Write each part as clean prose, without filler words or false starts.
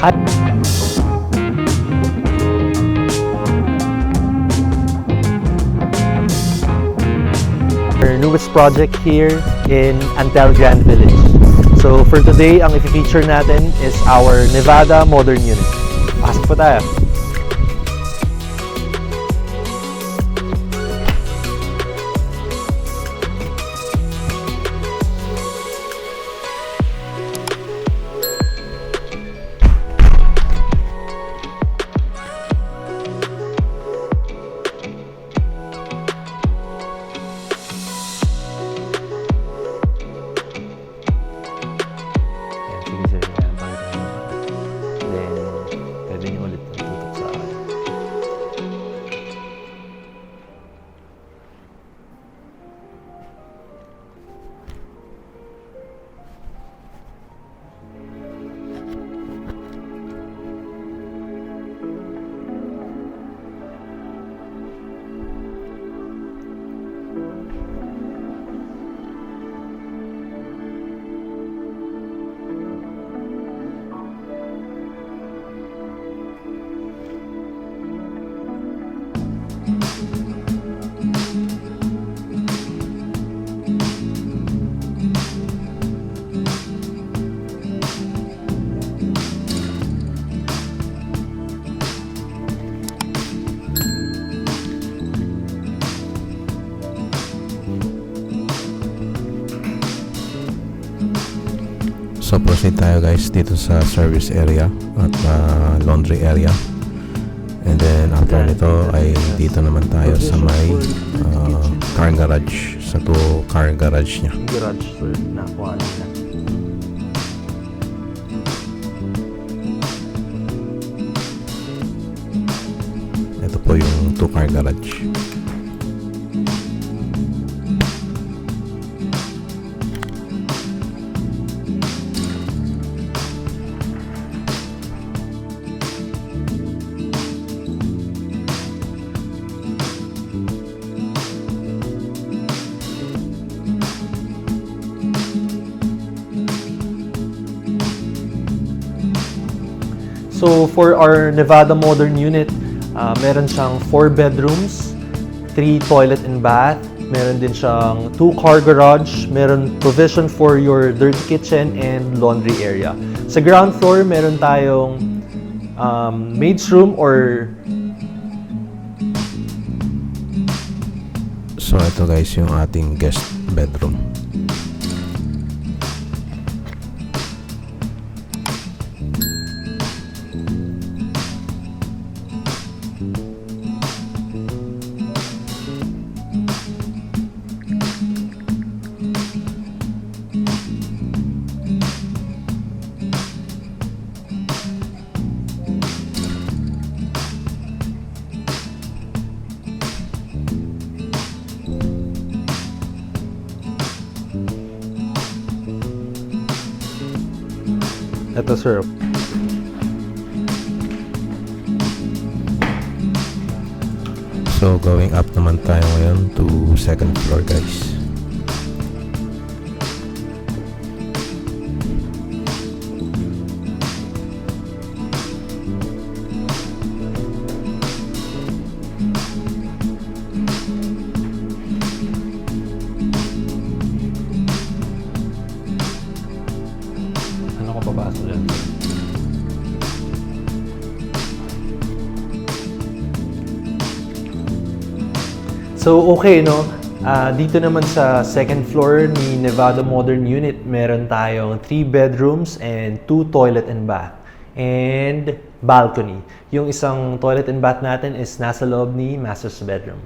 Our newest project here in Antel Grand Village. So for today, ang i-feature natin is our Nevada Modern Unit. Pasok po tayo. So proceed tayo guys dito sa service area at laundry area, and then after nito ay dito naman tayo sa may car garage, sa car garage niya. Garage, so nakuha na. Ito po yung car garage. So for our Nevada Modern Unit, meron siyang 4 bedrooms, 3 toilet and bath, meron din siyang 2 car garage, meron provision for your dirty kitchen and laundry area. Sa ground floor, meron tayong maid's room or... So ito guys yung ating guest bedroom. Ito sir. So going up naman tayo ngayon to second floor guys. So okay, no? Dito naman sa second floor ni Nevada Modern Unit, meron tayong 3 bedrooms and 2 toilet and bath. And balcony. Yung isang toilet and bath natin is nasa loob ni master's bedroom.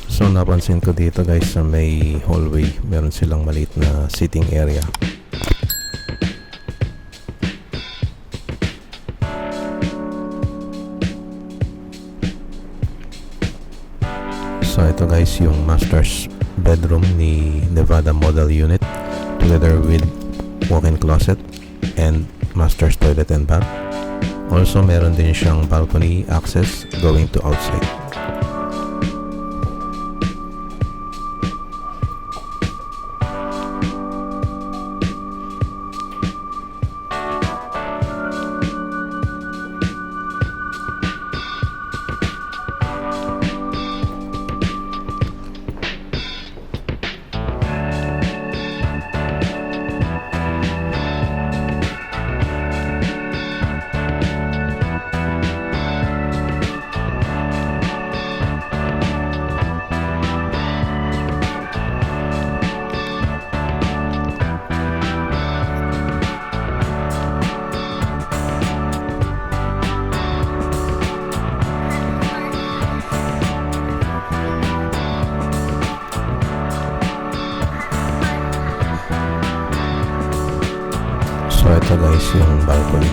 So napansin ko dito guys sa may hallway, meron silang maliit na sitting area. So ito guys yung master's bedroom ni Nevada Model Unit together with walk-in closet and master's toilet and bath. Also meron din siyang balcony access going to outside. yung balcony.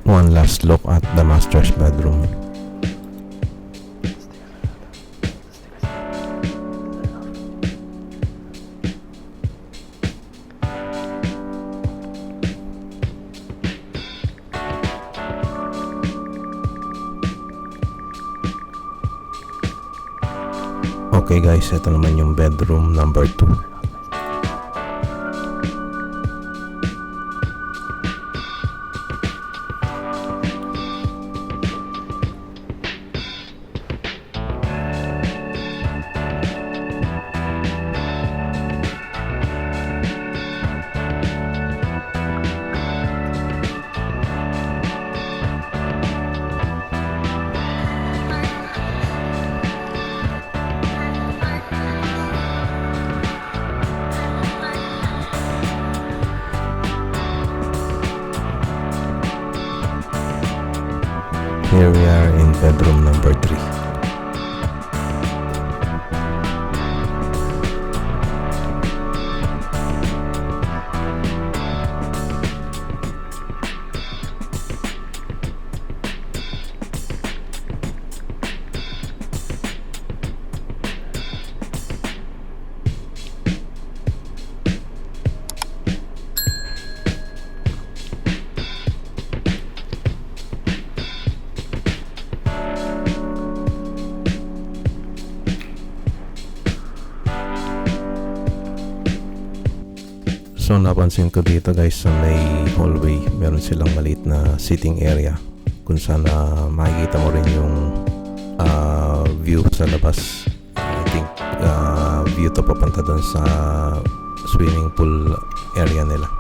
One last look at the master's bedroom. Okay guys, ito naman yung bedroom number 2. Here we are in bedroom number 3. So napansin ko dito guys, sa may hallway meron silang maliit na sitting area kung saan makikita mo rin yung view sa labas. I think view to papunta doon sa swimming pool area nila.